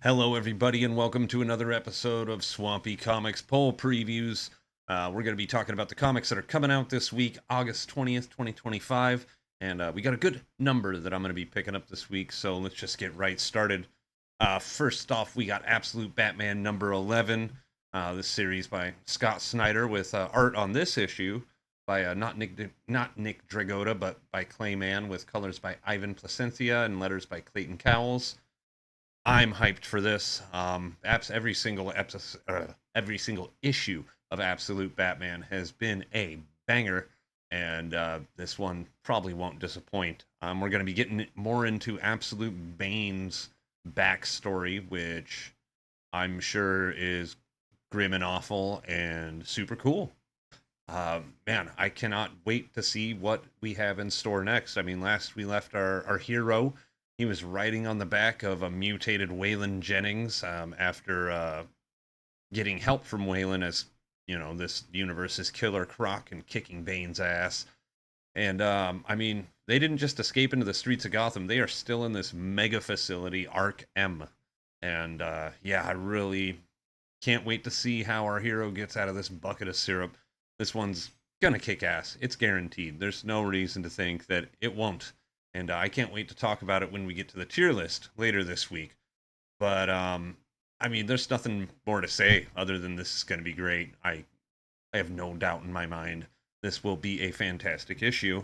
Hello, everybody, and welcome to another episode of Swampy Comics Poll Previews. We're going to be talking about the comics that are coming out this week, August 20th, 2025. And we got a good number that I'm going to be picking up this week, so let's just get right started. First off, we got Absolute Batman number 11. This series by Scott Snyder with art on this issue by not Nick Dragotta, but by Clayman with colors by Ivan Placencia and letters by Clayton Cowles. I'm hyped for this. Every single issue of Absolute Batman has been a banger, and this one probably won't disappoint. We're going to be getting more into Absolute Bane's backstory, which I'm sure is grim and awful and super cool. Man, I cannot wait to see what we have in store next. I mean, last we left our hero, he was riding on the back of a mutated Waylon Jennings after getting help from Waylon as, this universe's killer Croc and kicking Bane's ass. And, I mean, they didn't just escape into the streets of Gotham. They are still in this mega facility, Arc M. And, yeah, I really can't wait to see how our hero gets out of this bucket of syrup. This one's gonna kick ass. It's guaranteed. There's no reason to think that it won't. And I can't wait to talk about it when we get to the tier list later this week. But I mean, there's nothing more to say other than this is going to be great. I have no doubt in my mind this will be a fantastic issue.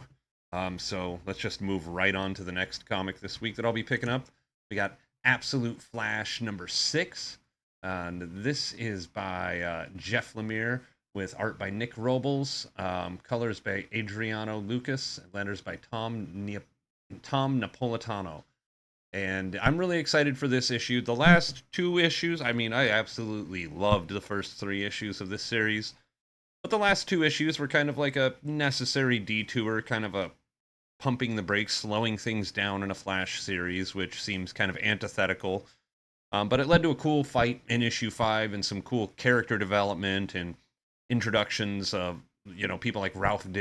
So let's just move right on to the next comic this week that I'll be picking up. We got Absolute Flash number 6. And this is by Jeff Lemire with art by Nick Robles, colors by Adriano Lucas, and letters by Tom Napolitano. And I'm really excited for this issue. The last two issues, I mean, I absolutely loved the first three issues of this series. But the last two issues were kind of like a necessary detour, kind of a pumping the brakes, slowing things down in a Flash series, which seems kind of antithetical. But it led to a cool fight in issue 5 and some cool character development and introductions of, people like Ralph and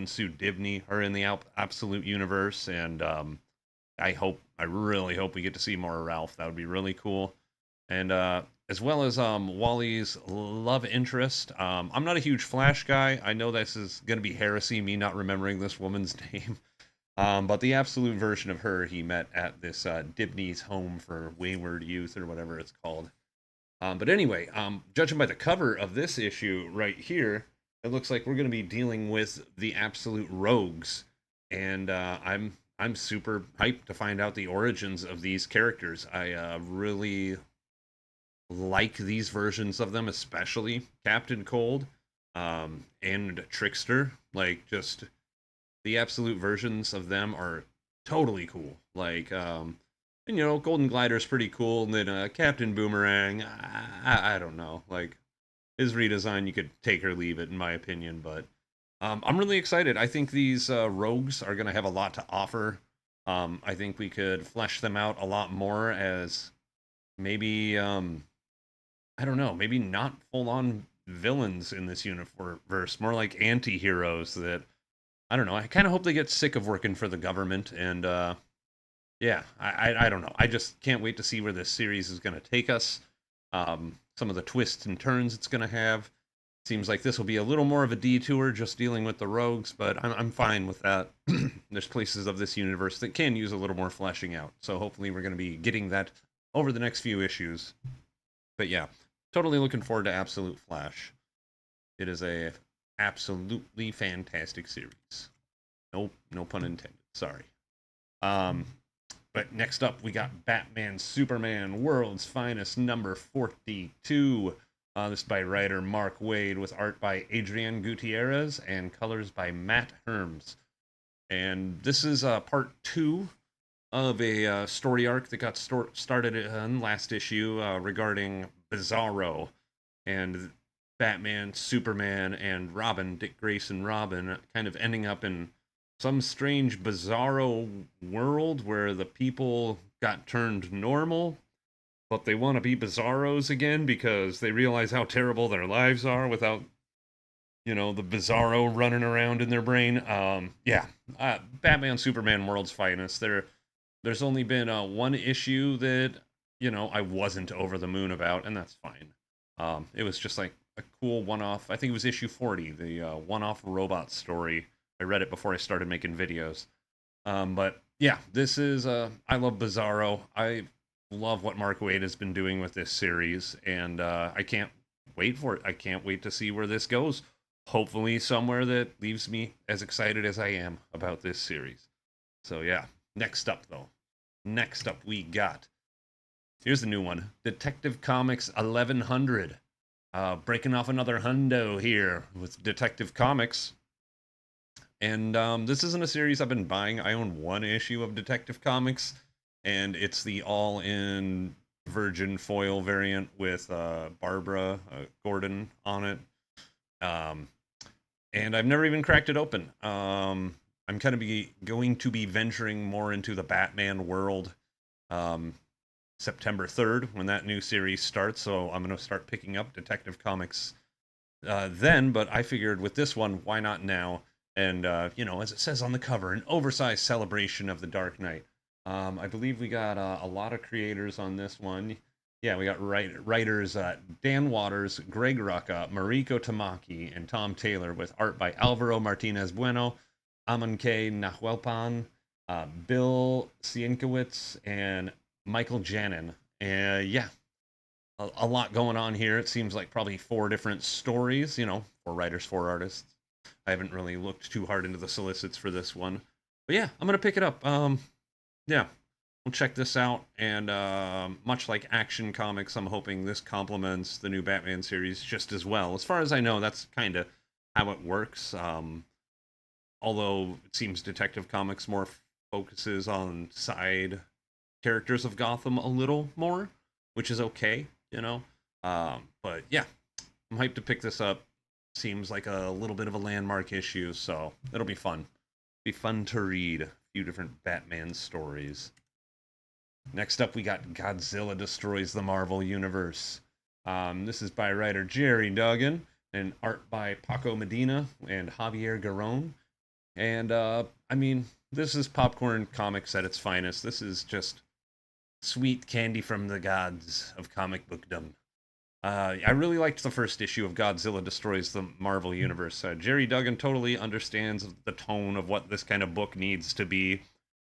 Sue Dibney are in the Absolute universe. And I really hope we get to see more of Ralph. That would be really cool. And as well as Wally's love interest. I'm not a huge Flash guy. I know this is going to be heresy, me not remembering this woman's name. But the absolute version of her he met at this Dibney's Home for Wayward Youth or whatever it's called. But anyway, judging by the cover of this issue right here, it looks like we're going to be dealing with the absolute rogues. And I'm super hyped to find out the origins of these characters. I really like these versions of them, especially Captain Cold and Trickster. Like, just the absolute versions of them are totally cool. Like, and Golden Glider's pretty cool, and then Captain Boomerang, I don't know. Like, his redesign, you could take or leave it, in my opinion, but I'm really excited. I think these rogues are going to have a lot to offer. I think we could flesh them out a lot more as maybe, I don't know, maybe not full on villains in this universe, more like anti heroes that, I don't know. I kind of hope they get sick of working for the government and, yeah, I don't know. I just can't wait to see where this series is going to take us. Some of the twists and turns it's going to have. Seems like this will be a little more of a detour, just dealing with the rogues, but I'm fine with that. There's places of this universe that can use a little more fleshing out. So hopefully we're going to be getting that over the next few issues. But yeah, totally looking forward to Absolute Flash. It is a absolutely fantastic series. No pun intended. Sorry. Um, but next up, we got Batman Superman World's Finest number 42. This is by writer Mark Waid with art by Adrian Gutierrez and colors by Matt Herms. And this is part 2 of a story arc that got started in last issue regarding Bizarro and Batman, Superman, and Robin, Dick Grayson Robin, kind of ending up in some strange bizarro world where the people got turned normal, but they want to be bizarros again because they realize how terrible their lives are without, the bizarro running around in their brain. Yeah, Batman Superman World's Finest. There's only been one issue that I wasn't over the moon about, and that's fine. It was just like a cool one-off. I think it was issue 40, the one-off robot story. I read it before I started making videos. But yeah, this is I love Bizarro. I love what Mark Waid has been doing with this series, and I can't wait for it. I can't wait to see where this goes. Hopefully, somewhere that leaves me as excited as I am about this series. So yeah, next up though. Next up we got, here's the new one, Detective Comics 1100. Breaking off another hundo here with Detective Comics. And this isn't a series I've been buying. I own one issue of Detective Comics, and it's the all-in Virgin foil variant with Barbara Gordon on it. Um, and I've never even cracked it open. I'm kind of going to be venturing more into the Batman world um, September 3rd when that new series starts. So I'm going to start picking up Detective Comics then. But I figured with this one, why not now? And as it says on the cover, an oversized celebration of the Dark Knight. I believe we got a lot of creators on this one. Yeah, we got writers Dan Waters, Greg Rucka, Mariko Tamaki, and Tom Taylor, with art by Alvaro Martinez Bueno, Aman K. Nahuelpan, Bill Sienkiewicz, and Michael Janin. Yeah, a lot going on here. It seems like probably 4 different stories, 4 writers, 4 artists. I haven't really looked too hard into the solicits for this one. But yeah, I'm going to pick it up. Yeah, we'll check this out. And much like Action Comics, I'm hoping this complements the new Batman series just as well. As far as I know, that's kind of how it works. Although it seems Detective Comics more focuses on side characters of Gotham a little more, which is okay. But yeah, I'm hyped to pick this up. Seems like a little bit of a landmark issue, so it'll be fun. Be fun to read a few different Batman stories. Next up, we got Godzilla Destroys the Marvel Universe. This is by writer Jerry Duggan and art by Paco Medina and Javier Garron. And this is popcorn comics at its finest. This is just sweet candy from the gods of comic bookdom. I really liked the first issue of Godzilla Destroys the Marvel Universe. Jerry Duggan totally understands the tone of what this kind of book needs to be,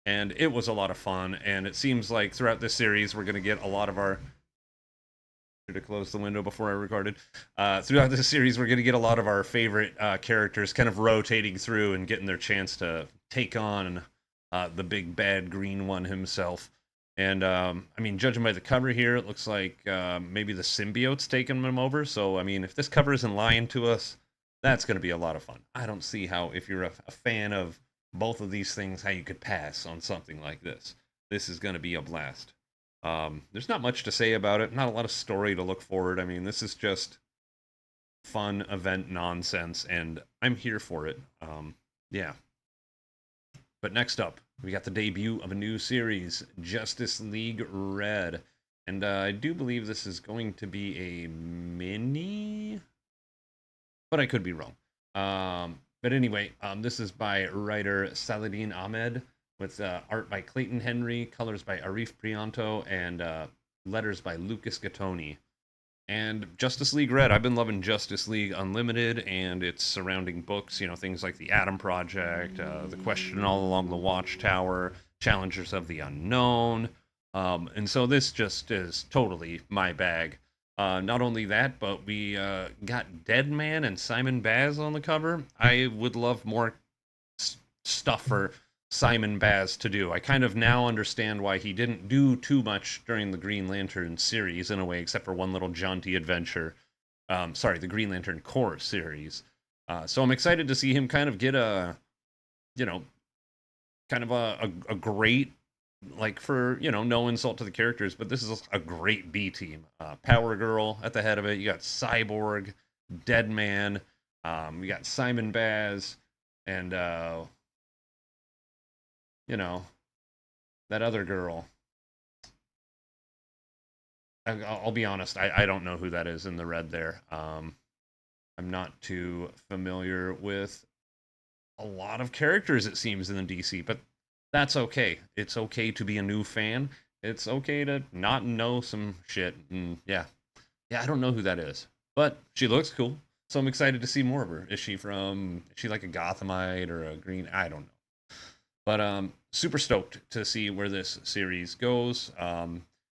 and it was a lot of fun. And it seems like throughout this series, we're going to get a lot of our. Should have closed the window before I recorded. Throughout this series, we're going to get a lot of our favorite characters kind of rotating through and getting their chance to take on the big bad green one himself. And judging by the cover here, it looks like maybe the symbiote's taking them over. So, if this cover isn't lying to us, that's going to be a lot of fun. I don't see how, if you're a fan of both of these things, how you could pass on something like this. This is going to be a blast. There's not much to say about it. Not a lot of story to look forward. This is just fun event nonsense, and I'm here for it. Yeah. But next up, we got the debut of a new series, Justice League Red. And I do believe this is going to be a mini, but I could be wrong. But anyway, this is by writer Saladin Ahmed, with art by Clayton Henry, colors by Arif Prianto, and letters by Lucas Gattoni. And Justice League Red, I've been loving Justice League Unlimited and its surrounding books, things like The Atom Project, The Question All Along the Watchtower, Challengers of the Unknown. And so this just is totally my bag. Not only that, but we got Deadman and Simon Baz on the cover. I would love more stuff for Simon Baz to do. I kind of now understand why he didn't do too much during the Green Lantern series in a way, except for one little jaunty adventure. The Green Lantern Corps series. So I'm excited to see him kind of get kind of a great, like, for, no insult to the characters, but this is a great B team. Power Girl at the head of it. You got Cyborg, Deadman. We got Simon Baz, and that other girl. I'll be honest, I don't know who that is in the red there. I'm not too familiar with a lot of characters, it seems, in the DC, but that's okay. It's okay to be a new fan. It's okay to not know some shit. And yeah, I don't know who that is, but she looks cool. So I'm excited to see more of her. Is she like a Gothamite or a Green? I don't know. But super stoked to see where this series goes.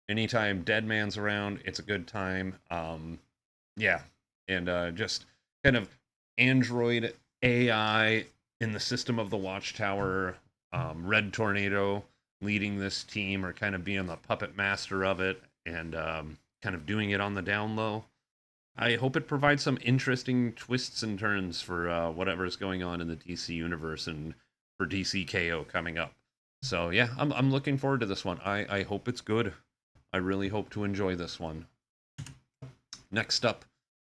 Anytime Deadman's around, it's a good time. Yeah, and just kind of Android AI in the system of the Watchtower. Red Tornado leading this team, or kind of being the puppet master of it, and kind of doing it on the down low. I hope it provides some interesting twists and turns for whatever is going on in the DC universe and for DCKO coming up. So yeah, I'm looking forward to this one. I hope it's good. I really hope to enjoy this one. Next up,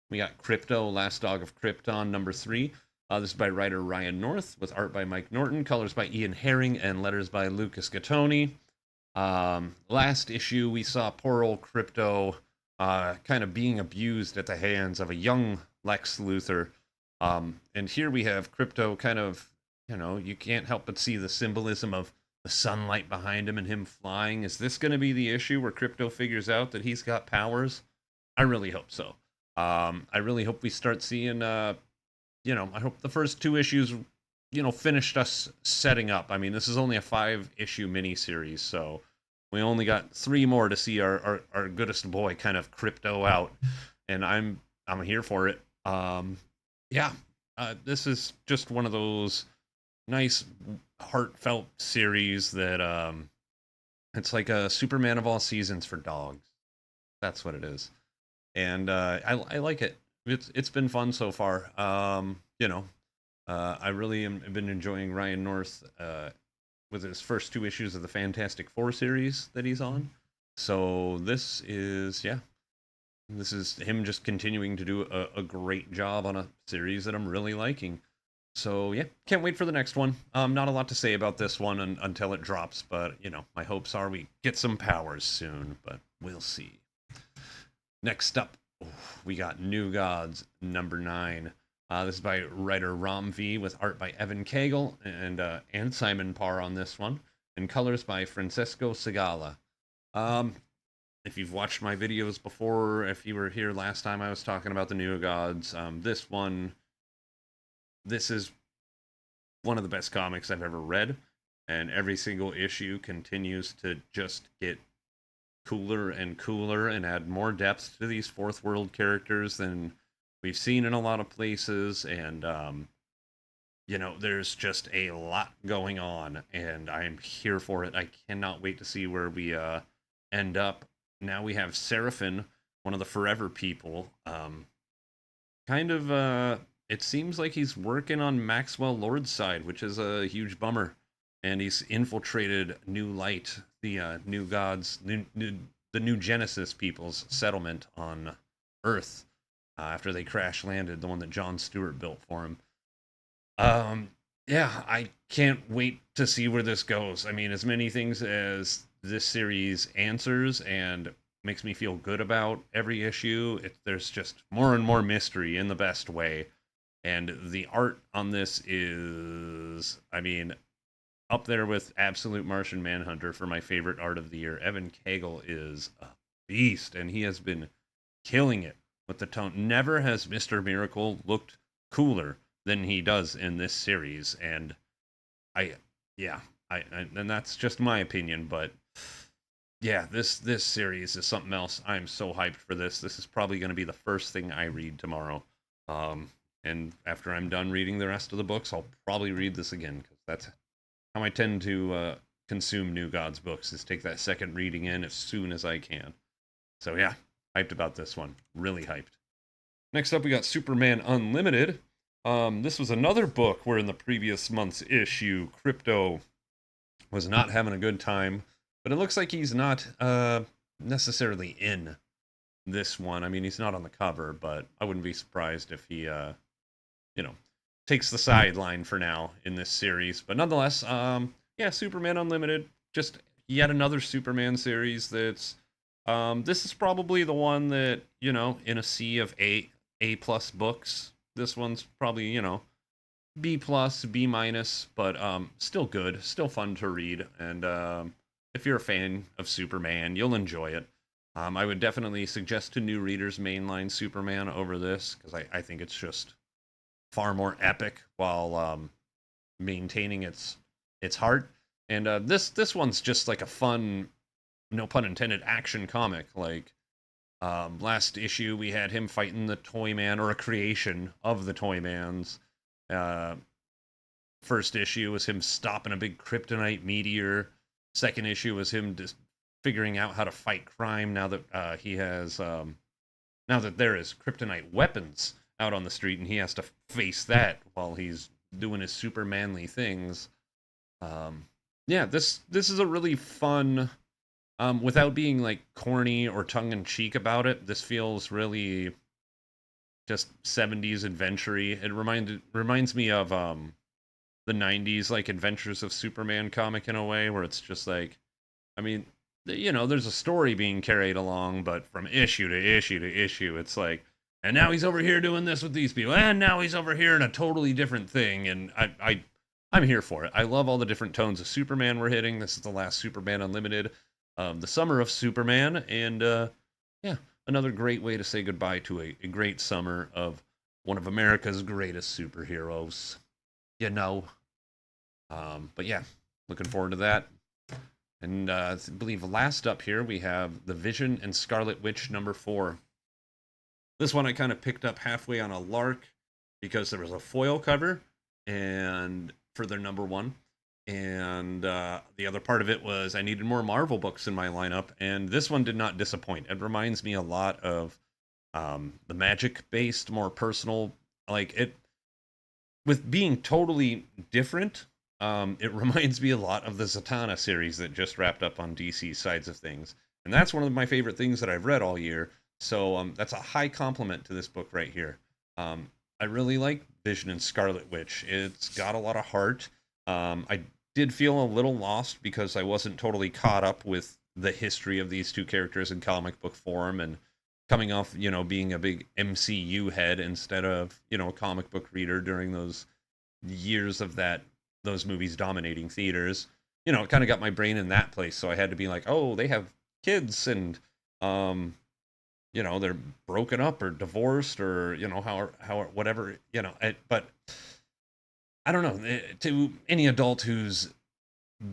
we got Krypto, Last Dog of Krypton, #3. This is by writer Ryan North, with art by Mike Norton, colors by Ian Herring, and letters by Lucas Gattoni. Last issue, we saw poor old Krypto kind of being abused at the hands of a young Lex Luthor. And here we have Krypto kind of, you can't help but see the symbolism of the sunlight behind him and him flying. Is this going to be the issue where Krypto figures out that he's got powers? I really hope so. I really hope we start seeing, I hope the first 2 issues, finished us setting up. I mean, this is only a 5-issue miniseries, so we only got 3 more to see our goodest boy kind of Krypto out, and I'm here for it. Yeah, this is just one of those nice heartfelt series that it's like a Superman of all seasons for dogs. That's what it is, and I like it. It's been fun so far. I really have been enjoying Ryan North with his first 2 issues of the Fantastic Four series that he's on. So this is him just continuing to do a great job on a series that I'm really liking. So yeah, can't wait for the next one. Not a lot to say about this one until it drops, but my hopes are we get some powers soon, but we'll see. Next up, we got New Gods #9. This is by writer Ram V, with art by Evan Cagle and Simon Parr on this one, and colors by Francesco Segala. If you've watched my videos before, if you were here last time I was talking about the New Gods, this is one of the best comics I've ever read, and every single issue continues to just get cooler and cooler and add more depth to these fourth world characters than we've seen in a lot of places. And there's just a lot going on, and I'm here for it. I cannot wait to see where we end up. Now we have Seraphim, one of the Forever People. It seems like he's working on Maxwell Lord's side, which is a huge bummer. And he's infiltrated New Light, the New Gods, the New Genesis people's settlement on Earth after they crash landed, the one that Jon Stewart built for him. Yeah, I can't wait to see where this goes. I mean, as many things as this series answers and makes me feel good about every issue, there's just more and more mystery in the best way. And the art on this is, up there with Absolute Martian Manhunter for my favorite art of the year. Evan Cagle is a beast, and he has been killing it with the tone. Never has Mr. Miracle looked cooler than he does in this series, and and that's just my opinion, but yeah, this series is something else. I'm so hyped for this. This is probably going to be the first thing I read tomorrow. And after I'm done reading the rest of the books, I'll probably read this again, because that's how I tend to consume New Gods books, is take that second reading in as soon as I can. So yeah, hyped about this one. Really hyped. Next up, we got Superman Unlimited. This was another book where in the previous month's issue, Krypto was not having a good time, but it looks like he's not necessarily in this one. I mean, he's not on the cover, but I wouldn't be surprised if he, takes the sideline for now in this series. But nonetheless, Superman Unlimited, just yet another Superman series that's, this is probably the one that, in a sea of A+ books, this one's probably, B+, B-, but still good, still fun to read. And if you're a fan of Superman, you'll enjoy it. I would definitely suggest to new readers mainline Superman over this because I think it's just far more epic while maintaining its heart. And this one's just like a fun, no pun intended, action comic. Like last issue, we had him fighting the Toyman, or a creation of the Toymans. Uh, First issue was him stopping a big kryptonite meteor. Second issue was him just figuring out how to fight crime now that he has now that there is kryptonite weapons out on the street, and he has to face that while he's doing his super manly things. Yeah, this is a really fun, without being like corny or tongue in cheek about it. This feels really just 70s adventure. It reminds me of the 90s like Adventures of Superman comic in a way, where it's just like, I mean, there's a story being carried along, but from issue to issue to issue, it's like, and now he's over here doing this with these people, and now he's over here in a totally different thing, and I'm here for it. I love all the different tones of Superman we're hitting. This is the last Superman Unlimited, the summer of Superman, and yeah, another great way to say goodbye to a great summer of one of America's greatest superheroes. You know. But yeah, looking forward to that. And I believe last up here we have the Vision and Scarlet Witch #4. This one I kind of picked up halfway on a lark because there was a foil cover and for their #1. And the other part of it was I needed more Marvel books in my lineup, and this one did not disappoint. It reminds me a lot of the magic-based, more personal, like it, with being totally different. It reminds me a lot of the Zatanna series that just wrapped up on DC's sides of things. And that's one of my favorite things that I've read all year. So that's a high compliment to this book right here. I really like Vision and Scarlet Witch. It's got a lot of heart. I did feel a little lost because I wasn't totally caught up with the history of these two characters in comic book form, and coming off, being a big MCU head instead of, a comic book reader during those years of those movies dominating theaters. It kind of got my brain in that place, so I had to be like, oh, they have kids, and they're broken up or divorced, or how whatever, but I don't know, to any adult who's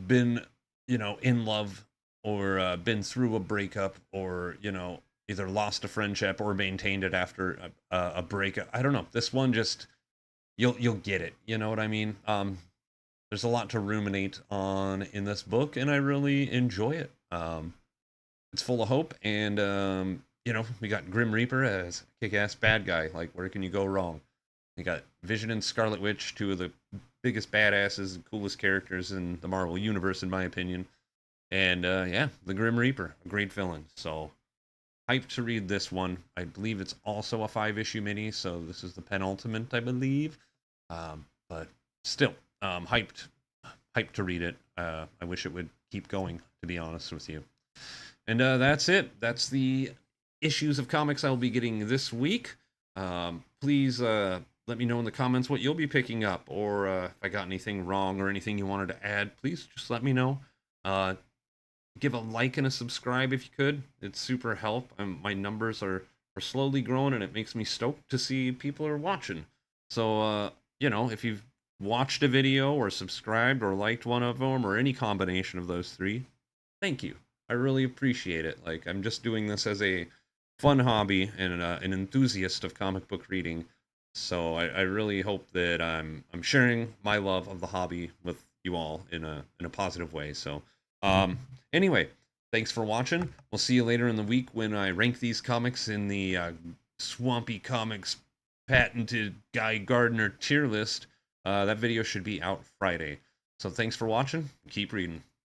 been, in love, or been through a breakup, or either lost a friendship or maintained it after a breakup. I don't know, this one just, you'll get it, you know what I mean. There's a lot to ruminate on in this book, and I really enjoy it. It's full of hope, and we got Grim Reaper as a kick-ass bad guy. Like, where can you go wrong? We got Vision and Scarlet Witch, two of the biggest badasses and coolest characters in the Marvel Universe, in my opinion. And yeah, the Grim Reaper, a great villain. So, hyped to read this one. I believe it's also a 5-issue mini, so this is the penultimate, I believe. But still, hyped to read it. I wish it would keep going, to be honest with you. And that's it. That's the issues of comics I'll be getting this week. Please let me know in the comments what you'll be picking up, or if I got anything wrong or anything you wanted to add. Please just let me know. Give a like and a subscribe if you could. It's super help. My numbers are slowly growing, and it makes me stoked to see people are watching. So, if you've watched a video or subscribed or liked one of them, or any combination of those three, thank you. I really appreciate it. Like, I'm just doing this as a fun hobby and an enthusiast of comic book reading. So I really hope that I'm sharing my love of the hobby with you all in a positive way. So anyway, thanks for watching. We'll see you later in the week when I rank these comics in the Swampy Comics patented Guy Gardner tier list. That video should be out Friday. So thanks for watching. Keep reading.